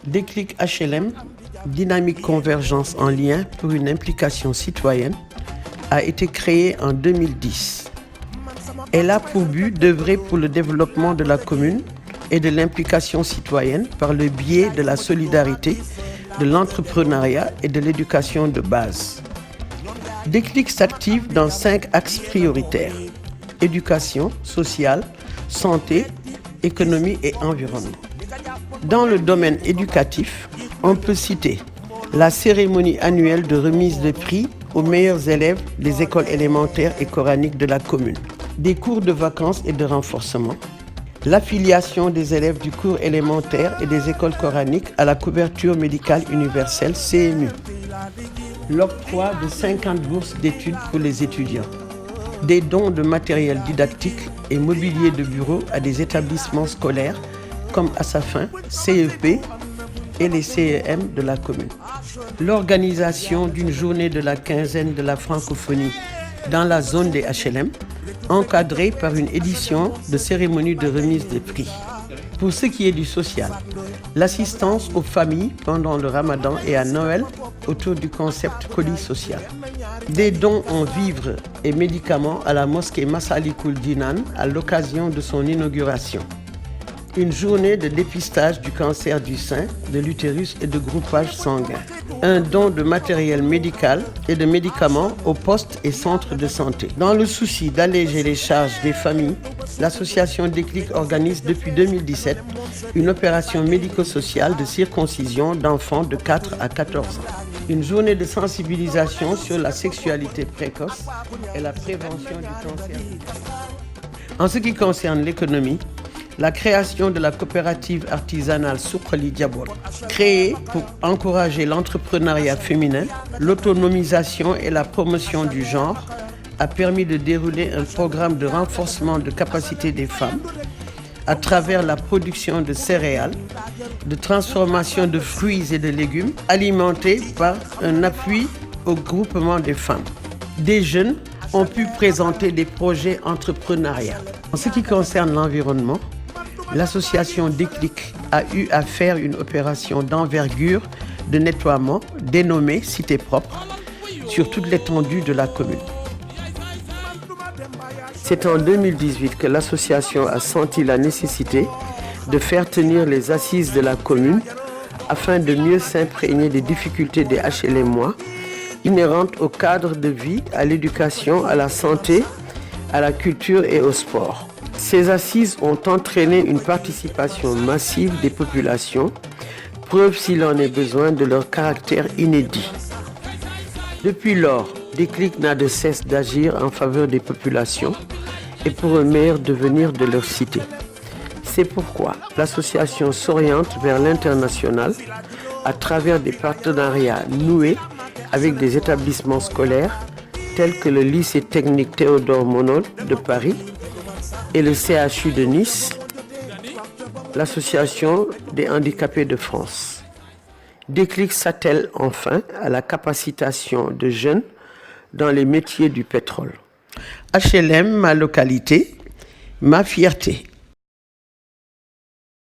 Déclic HLM, dynamique convergence en lien pour une implication citoyenne, a été créée en 2010. Elle a pour but d'œuvrer pour le développement de la commune et de l'implication citoyenne par le biais de la solidarité, de l'entrepreneuriat et de l'éducation de base. Déclic s'active dans 5 axes prioritaires: éducation, sociale, santé, économie et environnement. Dans le domaine éducatif, on peut citer la cérémonie annuelle de remise de prix aux meilleurs élèves des écoles élémentaires et coraniques de la commune, des cours de vacances et de renforcement, l'affiliation des élèves du cours élémentaire et des écoles coraniques à la couverture médicale universelle CMU, l'octroi de 50 bourses d'études pour les étudiants, des dons de matériel didactique et mobilier de bureau à des établissements scolaires comme Assafin, CEP et les CEM de la commune. L'organisation d'une journée de la quinzaine de la francophonie dans la zone des HLM, encadrée par une édition de cérémonie de remise de prix. Pour ce qui est du social, l'assistance aux familles pendant le Ramadan et à Noël autour du concept colis social. Des dons en vivres et médicaments à la mosquée Massalikul Jinan à l'occasion de son inauguration. Une journée de dépistage du cancer du sein, de l'utérus et de groupage sanguin. Un don de matériel médical et de médicaments aux postes et centres de santé. Dans le souci d'alléger les charges des familles, l'association Déclic organise depuis 2017 une opération médico-sociale de circoncision d'enfants de 4 à 14 ans. Une journée de sensibilisation sur la sexualité précoce et la prévention du cancer. En ce qui concerne l'économie, la création de la coopérative artisanale Soukali Diabor, créée pour encourager l'entrepreneuriat féminin, l'autonomisation et la promotion du genre, a permis de dérouler un programme de renforcement de capacité des femmes à travers la production de céréales, de transformation de fruits et de légumes, alimentés par un appui au groupement des femmes. Des jeunes ont pu présenter des projets entrepreneuriaux. En ce qui concerne l'environnement, l'association Déclic a eu à faire une opération d'envergure de nettoiement dénommée Cité propre sur toute l'étendue de la commune. C'est en 2018 que l'association a senti la nécessité de faire tenir les assises de la commune afin de mieux s'imprégner des difficultés des HLMois inhérentes au cadre de vie, à l'éducation, à la santé, à la culture et au sport. Ces assises ont entraîné une participation massive des populations, preuve s'il en est besoin de leur caractère inédit. Depuis lors, Déclic n'a de cesse d'agir en faveur des populations et pour un meilleur devenir de leur cité. C'est pourquoi l'association s'oriente vers l'international à travers des partenariats noués avec des établissements scolaires tels que le lycée technique Théodore Monod de Paris et le CHU de Nice, l'association des handicapés de France. Déclic s'attelle enfin à la capacitation de jeunes dans les métiers du pétrole. HLM, ma localité, ma fierté.